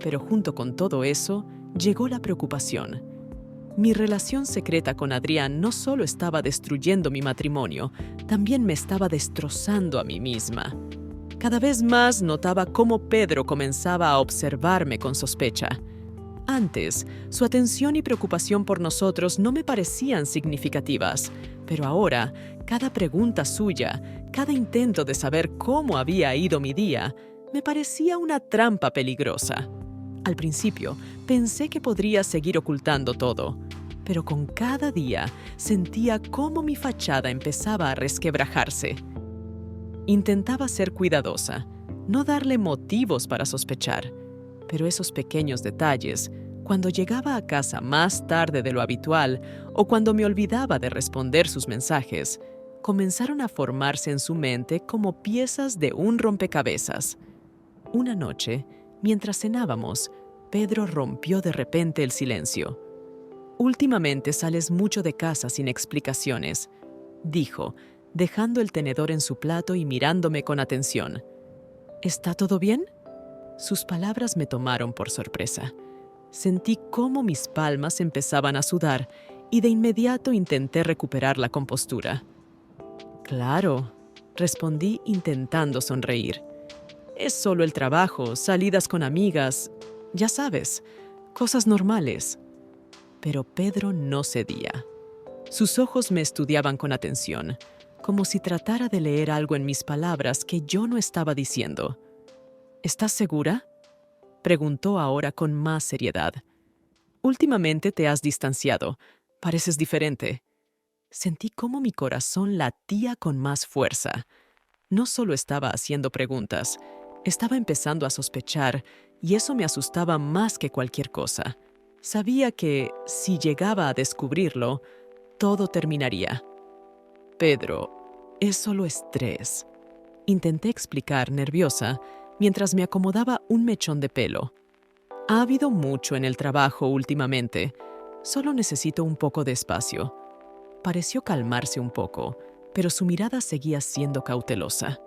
Pero junto con todo eso, llegó la preocupación. Mi relación secreta con Adrián no solo estaba destruyendo mi matrimonio, también me estaba destrozando a mí misma. Cada vez más notaba cómo Pedro comenzaba a observarme con sospecha. Antes, su atención y preocupación por nosotros no me parecían significativas, pero ahora, cada pregunta suya, cada intento de saber cómo había ido mi día, me parecía una trampa peligrosa. Al principio, pensé que podría seguir ocultando todo, pero con cada día sentía cómo mi fachada empezaba a resquebrajarse. Intentaba ser cuidadosa, no darle motivos para sospechar, pero esos pequeños detalles, cuando llegaba a casa más tarde de lo habitual o cuando me olvidaba de responder sus mensajes, comenzaron a formarse en su mente como piezas de un rompecabezas. Una noche, mientras cenábamos, Pedro rompió de repente el silencio. «Últimamente sales mucho de casa sin explicaciones», dijo, dejando el tenedor en su plato y mirándome con atención. «¿Está todo bien?». Sus palabras me tomaron por sorpresa. Sentí cómo mis palmas empezaban a sudar y de inmediato intenté recuperar la compostura. «Claro», respondí intentando sonreír. «Es solo el trabajo, salidas con amigas, ya sabes, cosas normales». Pero Pedro no cedía. Sus ojos me estudiaban con atención, como si tratara de leer algo en mis palabras que yo no estaba diciendo. «¿Estás segura?», preguntó ahora con más seriedad. «Últimamente te has distanciado. Pareces diferente». Sentí cómo mi corazón latía con más fuerza. No solo estaba haciendo preguntas, estaba empezando a sospechar, y eso me asustaba más que cualquier cosa. Sabía que, si llegaba a descubrirlo, todo terminaría. «Pedro, es solo estrés», intenté explicar, nerviosa, mientras me acomodaba un mechón de pelo. «Ha habido mucho en el trabajo últimamente. Solo necesito un poco de espacio». Pareció calmarse un poco, pero su mirada seguía siendo cautelosa.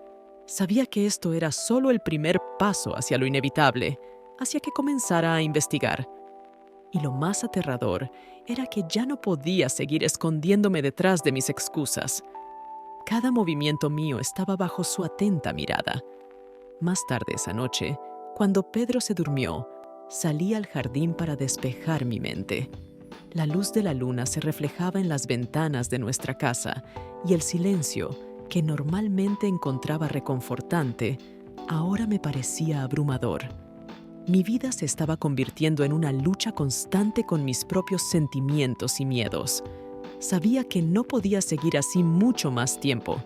Sabía que esto era solo el primer paso hacia lo inevitable, hacia que comenzara a investigar. Y lo más aterrador era que ya no podía seguir escondiéndome detrás de mis excusas. Cada movimiento mío estaba bajo su atenta mirada. Más tarde esa noche, cuando Pedro se durmió, salí al jardín para despejar mi mente. La luz de la luna se reflejaba en las ventanas de nuestra casa y el silencio, que normalmente encontraba reconfortante, ahora me parecía abrumador. Mi vida se estaba convirtiendo en una lucha constante con mis propios sentimientos y miedos. Sabía que no podía seguir así mucho más tiempo.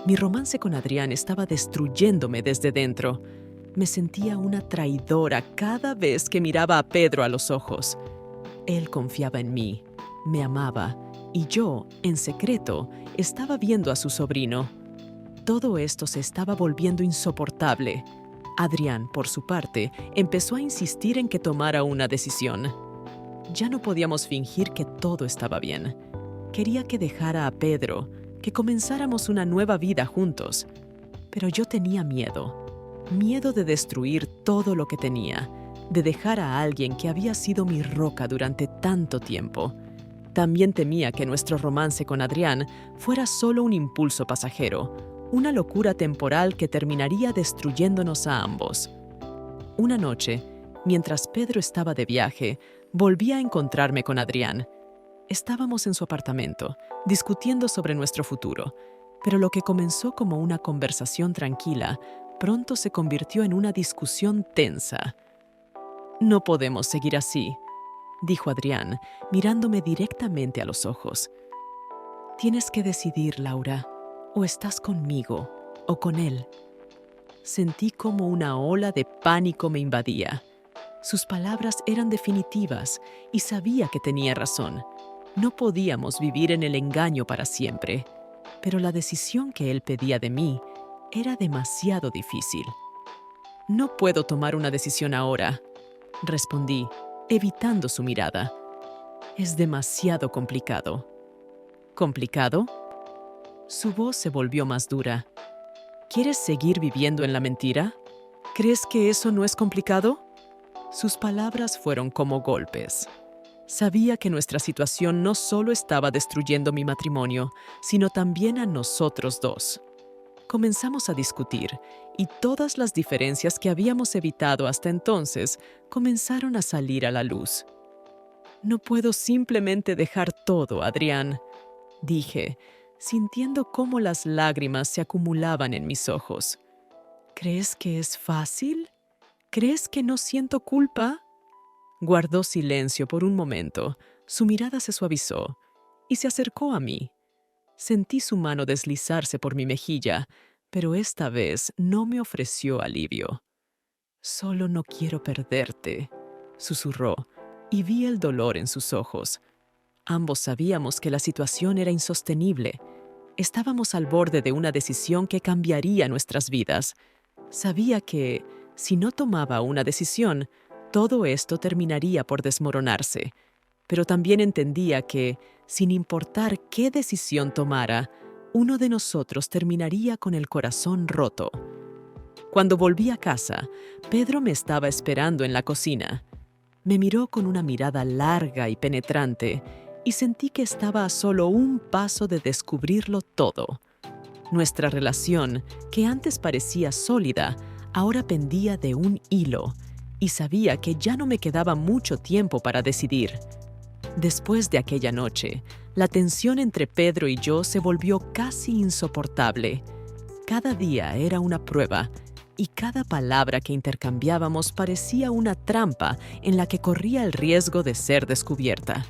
Mi romance con Adrián estaba destruyéndome desde dentro. Me sentía una traidora cada vez que miraba a Pedro a los ojos. Él confiaba en mí, me amaba, y yo, en secreto, estaba viendo a su sobrino. Todo esto se estaba volviendo insoportable. Adrián, por su parte, empezó a insistir en que tomara una decisión. Ya no podíamos fingir que todo estaba bien. Quería que dejara a Pedro, que comenzáramos una nueva vida juntos. Pero yo tenía miedo de destruir todo lo que tenía, de dejar a alguien que había sido mi roca durante tanto tiempo. También temía que nuestro romance con Adrián fuera solo un impulso pasajero, una locura temporal que terminaría destruyéndonos a ambos. Una noche, mientras Pedro estaba de viaje, volví a encontrarme con Adrián. Estábamos en su apartamento, discutiendo sobre nuestro futuro, pero lo que comenzó como una conversación tranquila, pronto se convirtió en una discusión tensa. «No podemos seguir así», dijo Adrián, mirándome directamente a los ojos. «Tienes que decidir, Laura, o estás conmigo o con él». Sentí como una ola de pánico me invadía. Sus palabras eran definitivas y sabía que tenía razón. No podíamos vivir en el engaño para siempre, pero la decisión que él pedía de mí era demasiado difícil. «No puedo tomar una decisión ahora», respondí, evitando su mirada. «Es demasiado complicado». «¿Complicado?» Su voz se volvió más dura. ¿Quieres seguir viviendo en la mentira? ¿Crees que eso no es complicado? Sus palabras fueron como golpes. Sabía que nuestra situación no solo estaba destruyendo mi matrimonio, sino también a nosotros dos. Comenzamos a discutir, y todas las diferencias que habíamos evitado hasta entonces comenzaron a salir a la luz. «No puedo simplemente dejar todo, Adrián», dije, sintiendo cómo las lágrimas se acumulaban en mis ojos. «¿Crees que es fácil? ¿Crees que no siento culpa?» Guardó silencio por un momento, su mirada se suavizó y se acercó a mí. Sentí su mano deslizarse por mi mejilla, pero esta vez no me ofreció alivio. «Solo no quiero perderte», susurró, y vi el dolor en sus ojos. Ambos sabíamos que la situación era insostenible. Estábamos al borde de una decisión que cambiaría nuestras vidas. Sabía que, si no tomaba una decisión, todo esto terminaría por desmoronarse. Pero también entendía que, sin importar qué decisión tomara, uno de nosotros terminaría con el corazón roto. Cuando volví a casa, Pedro me estaba esperando en la cocina. Me miró con una mirada larga y penetrante, y sentí que estaba a solo un paso de descubrirlo todo. Nuestra relación, que antes parecía sólida, ahora pendía de un hilo, y sabía que ya no me quedaba mucho tiempo para decidir. Después de aquella noche, la tensión entre Pedro y yo se volvió casi insoportable. Cada día era una prueba, y cada palabra que intercambiábamos parecía una trampa en la que corría el riesgo de ser descubierta.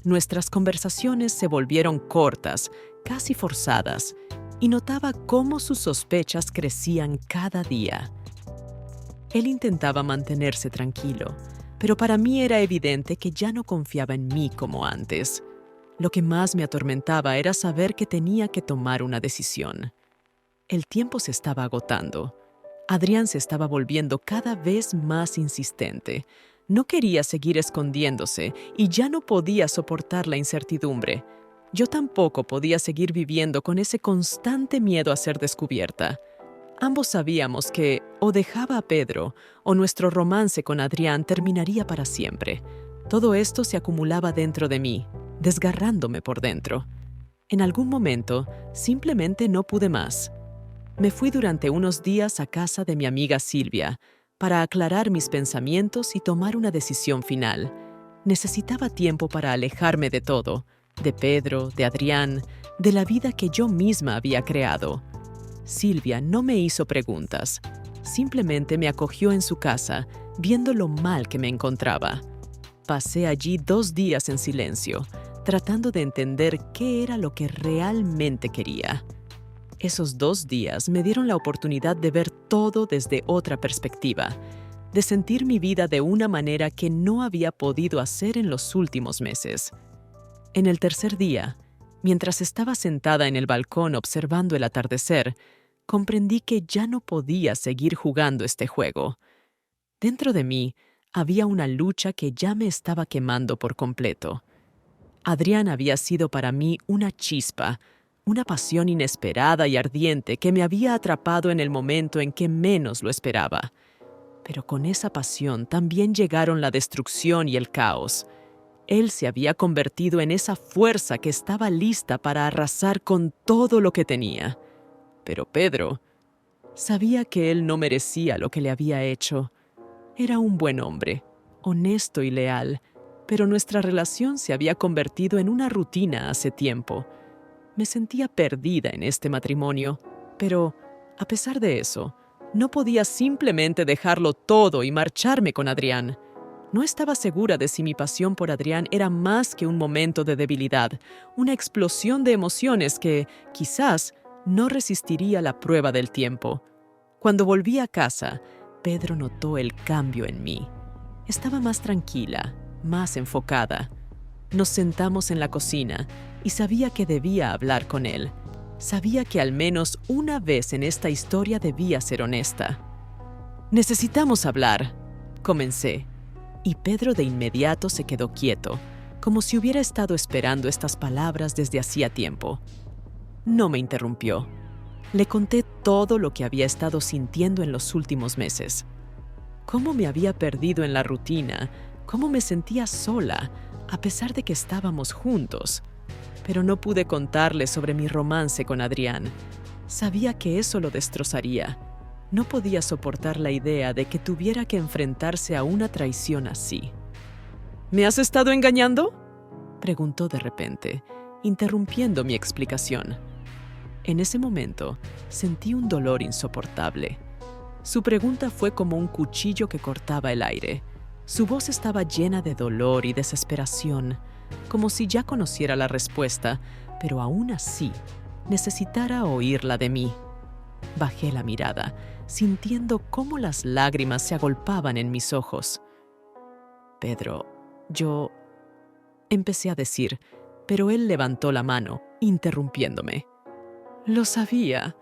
Nuestras conversaciones se volvieron cortas, casi forzadas, y notaba cómo sus sospechas crecían cada día. Él intentaba mantenerse tranquilo, pero para mí era evidente que ya no confiaba en mí como antes. Lo que más me atormentaba era saber que tenía que tomar una decisión. El tiempo se estaba agotando. Adrián se estaba volviendo cada vez más insistente. No quería seguir escondiéndose y ya no podía soportar la incertidumbre. Yo tampoco podía seguir viviendo con ese constante miedo a ser descubierta. Ambos sabíamos que o dejaba a Pedro o nuestro romance con Adrián terminaría para siempre. Todo esto se acumulaba dentro de mí, desgarrándome por dentro. En algún momento, simplemente no pude más. Me fui durante unos días a casa de mi amiga Silvia para aclarar mis pensamientos y tomar una decisión final. Necesitaba tiempo para alejarme de todo, de Pedro, de Adrián, de la vida que yo misma había creado. Silvia no me hizo preguntas, simplemente me acogió en su casa, viendo lo mal que me encontraba. Pasé allí 2 días en silencio, tratando de entender qué era lo que realmente quería. Esos 2 días me dieron la oportunidad de ver todo desde otra perspectiva, de sentir mi vida de una manera que no había podido hacer en los últimos meses. En el tercer día, mientras estaba sentada en el balcón observando el atardecer, comprendí que ya no podía seguir jugando este juego. Dentro de mí Había una lucha que ya me estaba quemando por completo. Adrián había sido para mí una chispa, una pasión inesperada y ardiente que me había atrapado en el momento en que menos lo esperaba. Pero con esa pasión también llegaron la destrucción y el caos. Él se había convertido en esa fuerza que estaba lista para arrasar con todo lo que tenía. Pero Pedro sabía que él no merecía lo que le había hecho. Era un buen hombre, honesto y leal, pero nuestra relación se había convertido en una rutina hace tiempo. Me sentía perdida en este matrimonio, pero, a pesar de eso, no podía simplemente dejarlo todo y marcharme con Adrián. No estaba segura de si mi pasión por Adrián era más que un momento de debilidad, una explosión de emociones que, quizás, no resistiría la prueba del tiempo. Cuando volví a casa, Pedro notó el cambio en mí. Estaba más tranquila, más enfocada. Nos sentamos en la cocina y sabía que debía hablar con él. Sabía que al menos una vez en esta historia debía ser honesta. «Necesitamos hablar», comencé, y Pedro de inmediato se quedó quieto, como si hubiera estado esperando estas palabras desde hacía tiempo. No me interrumpió. Le conté todo lo que había estado sintiendo en los últimos meses. Cómo me había perdido en la rutina, cómo me sentía sola, a pesar de que estábamos juntos. Pero no pude contarle sobre mi romance con Adrián. Sabía que eso lo destrozaría. No podía soportar la idea de que tuviera que enfrentarse a una traición así. «¿Me has estado engañando?», preguntó de repente, interrumpiendo mi explicación. En ese momento, sentí un dolor insoportable. Su pregunta fue como un cuchillo que cortaba el aire. Su voz estaba llena de dolor y desesperación, como si ya conociera la respuesta, pero aún así necesitara oírla de mí. Bajé la mirada, sintiendo cómo las lágrimas se agolpaban en mis ojos. «Pedro, yo…», empecé a decir, pero él levantó la mano, interrumpiéndome. «Lo sabía»,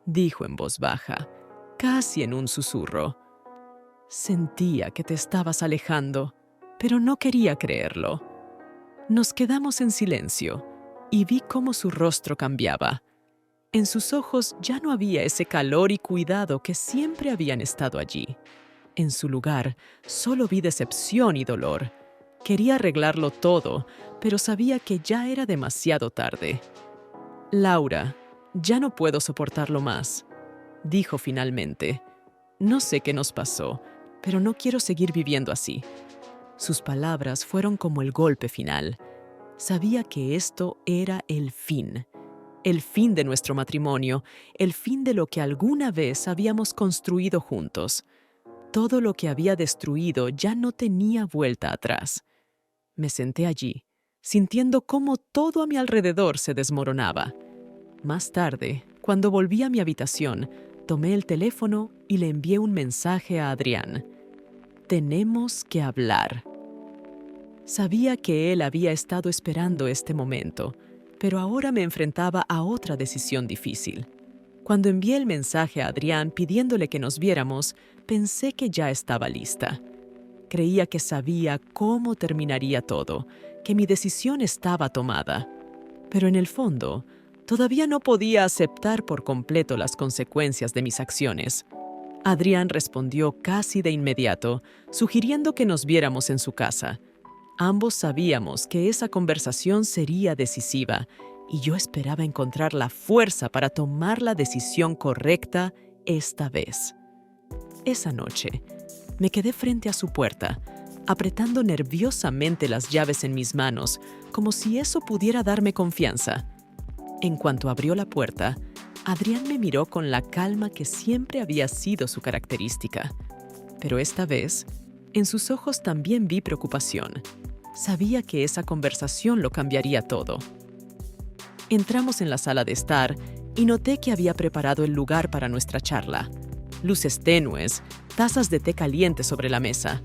dijo en voz baja, casi en un susurro. «Sentía que te estabas alejando, pero no quería creerlo». Nos quedamos en silencio y vi cómo su rostro cambiaba. En sus ojos ya no había ese calor y cuidado que siempre habían estado allí. En su lugar, solo vi decepción y dolor. Quería arreglarlo todo, pero sabía que ya era demasiado tarde. «Laura, ya no puedo soportarlo más», dijo finalmente. «No sé qué nos pasó, pero no quiero seguir viviendo así». Sus palabras fueron como el golpe final. Sabía que esto era el fin de nuestro matrimonio, el fin de lo que alguna vez habíamos construido juntos. Todo lo que había destruido ya no tenía vuelta atrás. Me senté allí, sintiendo cómo todo a mi alrededor se desmoronaba. Más tarde, cuando volví a mi habitación, tomé el teléfono y le envié un mensaje a Adrián. «Tenemos que hablar». Sabía que él había estado esperando este momento, pero ahora me enfrentaba a otra decisión difícil. Cuando envié el mensaje a Adrián pidiéndole que nos viéramos, pensé que ya estaba lista. Creía que sabía cómo terminaría todo, que mi decisión estaba tomada. Pero en el fondo, todavía no podía aceptar por completo las consecuencias de mis acciones. Adrián respondió casi de inmediato, sugiriendo que nos viéramos en su casa. Ambos sabíamos que esa conversación sería decisiva y yo esperaba encontrar la fuerza para tomar la decisión correcta esta vez. Esa noche, me quedé frente a su puerta, apretando nerviosamente las llaves en mis manos, como si eso pudiera darme confianza. En cuanto abrió la puerta, Adrián me miró con la calma que siempre había sido su característica. Pero esta vez, en sus ojos también vi preocupación. Sabía que esa conversación lo cambiaría todo. Entramos en la sala de estar y noté que había preparado el lugar para nuestra charla. Luces tenues, tazas de té caliente sobre la mesa.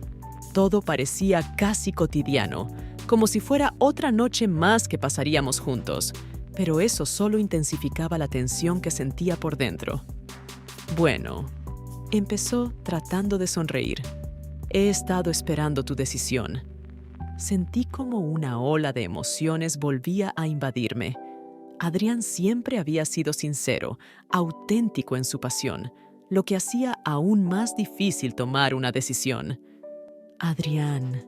Todo parecía casi cotidiano, como si fuera otra noche más que pasaríamos juntos, pero eso solo intensificaba la tensión que sentía por dentro. «Bueno», empezó tratando de sonreír. He estado esperando tu decisión. Sentí como una ola de emociones volvía a invadirme. Adrián siempre había sido sincero, auténtico en su pasión, lo que hacía aún más difícil tomar una decisión. Adrián,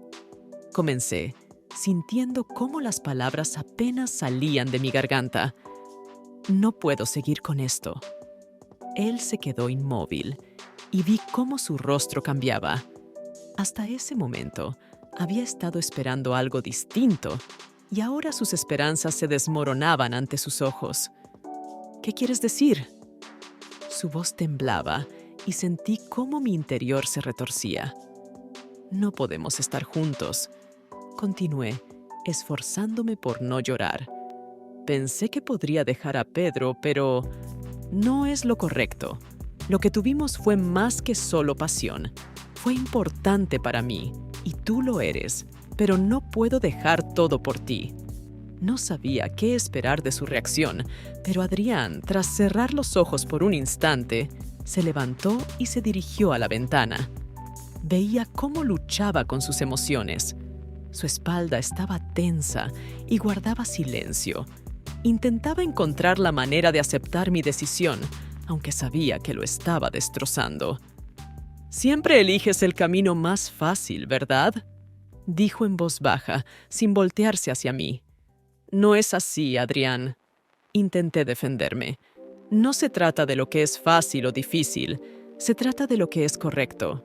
comencé, sintiendo cómo las palabras apenas salían de mi garganta. No puedo seguir con esto. Él se quedó inmóvil y vi cómo su rostro cambiaba. Hasta ese momento, había estado esperando algo distinto y ahora sus esperanzas se desmoronaban ante sus ojos. ¿Qué quieres decir? Su voz temblaba y sentí cómo mi interior se retorcía. No podemos estar juntos. Continué, esforzándome por no llorar. Pensé que podría dejar a Pedro, pero no es lo correcto. Lo que tuvimos fue más que solo pasión. Fue importante para mí, y tú lo eres, pero no puedo dejar todo por ti. No sabía qué esperar de su reacción, pero Adrián, tras cerrar los ojos por un instante, se levantó y se dirigió a la ventana. Veía cómo luchaba con sus emociones. Su espalda estaba tensa y guardaba silencio. Intentaba encontrar la manera de aceptar mi decisión, aunque sabía que lo estaba destrozando. «Siempre eliges el camino más fácil, ¿verdad?», dijo en voz baja, sin voltearse hacia mí. «No es así, Adrián». Intenté defenderme. «No se trata de lo que es fácil o difícil, se trata de lo que es correcto».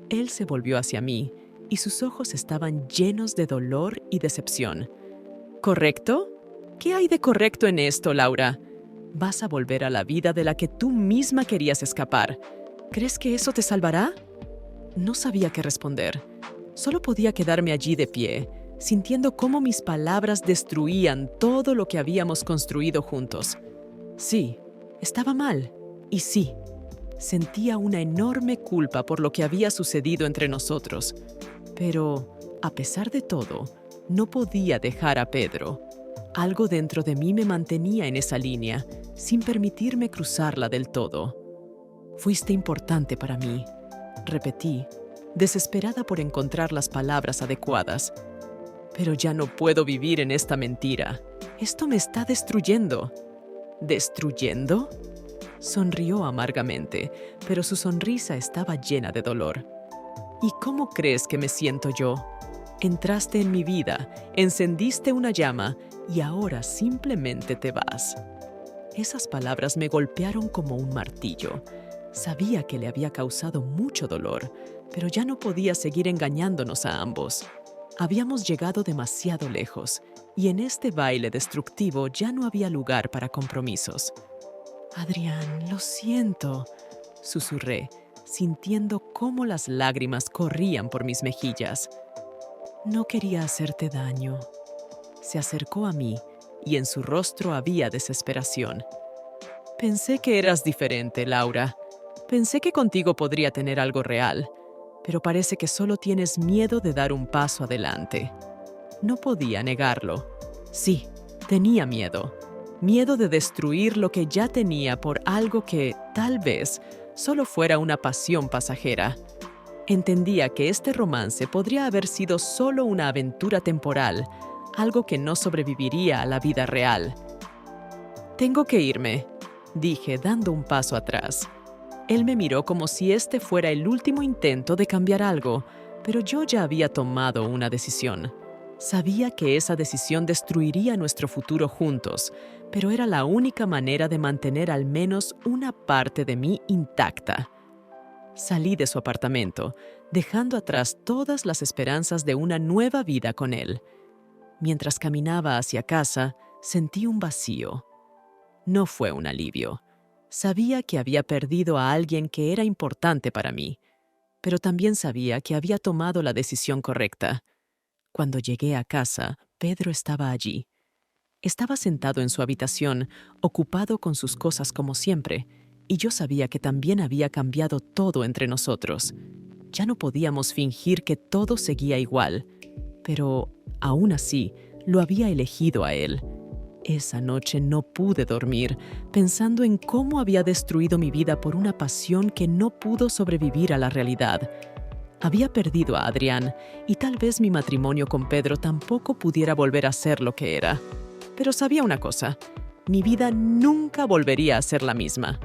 Él se volvió hacia mí y sus ojos estaban llenos de dolor y decepción. «¿Correcto? ¿Qué hay de correcto en esto, Laura? Vas a volver a la vida de la que tú misma querías escapar. ¿Crees que eso te salvará?». No sabía qué responder. Solo podía quedarme allí de pie, sintiendo cómo mis palabras destruían todo lo que habíamos construido juntos. Sí, estaba mal. Y sí, sentía una enorme culpa por lo que había sucedido entre nosotros. Pero, a pesar de todo, no podía dejar a Pedro. Algo dentro de mí me mantenía en esa línea, sin permitirme cruzarla del todo. «Fuiste importante para mí», repetí, desesperada por encontrar las palabras adecuadas. «Pero ya no puedo vivir en esta mentira. Esto me está destruyendo». «¿Destruyendo?». Sonrió amargamente, pero su sonrisa estaba llena de dolor. «¿Y cómo crees que me siento yo? Entraste en mi vida, encendiste una llama y ahora simplemente te vas». Esas palabras me golpearon como un martillo. Sabía que le había causado mucho dolor, pero ya no podía seguir engañándonos a ambos. Habíamos llegado demasiado lejos, y en este baile destructivo ya no había lugar para compromisos. «Adrián, lo siento», susurré, sintiendo cómo las lágrimas corrían por mis mejillas. «No quería hacerte daño». Se acercó a mí, y en su rostro había desesperación. «Pensé que eras diferente, Laura. Pensé que contigo podría tener algo real, pero parece que solo tienes miedo de dar un paso adelante». No podía negarlo. Sí, tenía miedo. Miedo de destruir lo que ya tenía por algo que, tal vez, solo fuera una pasión pasajera. Entendía que este romance podría haber sido solo una aventura temporal, algo que no sobreviviría a la vida real. «Tengo que irme», dije, dando un paso atrás. Él me miró como si este fuera el último intento de cambiar algo, pero yo ya había tomado una decisión. Sabía que esa decisión destruiría nuestro futuro juntos, pero era la única manera de mantener al menos una parte de mí intacta. Salí de su apartamento, dejando atrás todas las esperanzas de una nueva vida con él. Mientras caminaba hacia casa, sentí un vacío. No fue un alivio. Sabía que había perdido a alguien que era importante para mí, pero también sabía que había tomado la decisión correcta. Cuando llegué a casa, Pedro estaba allí. Estaba sentado en su habitación, ocupado con sus cosas como siempre, y yo sabía que también había cambiado todo entre nosotros. Ya no podíamos fingir que todo seguía igual, pero, aún así, lo había elegido a él. Esa noche no pude dormir, pensando en cómo había destruido mi vida por una pasión que no pudo sobrevivir a la realidad. Había perdido a Adrián y tal vez mi matrimonio con Pedro tampoco pudiera volver a ser lo que era. Pero sabía una cosa, mi vida nunca volvería a ser la misma.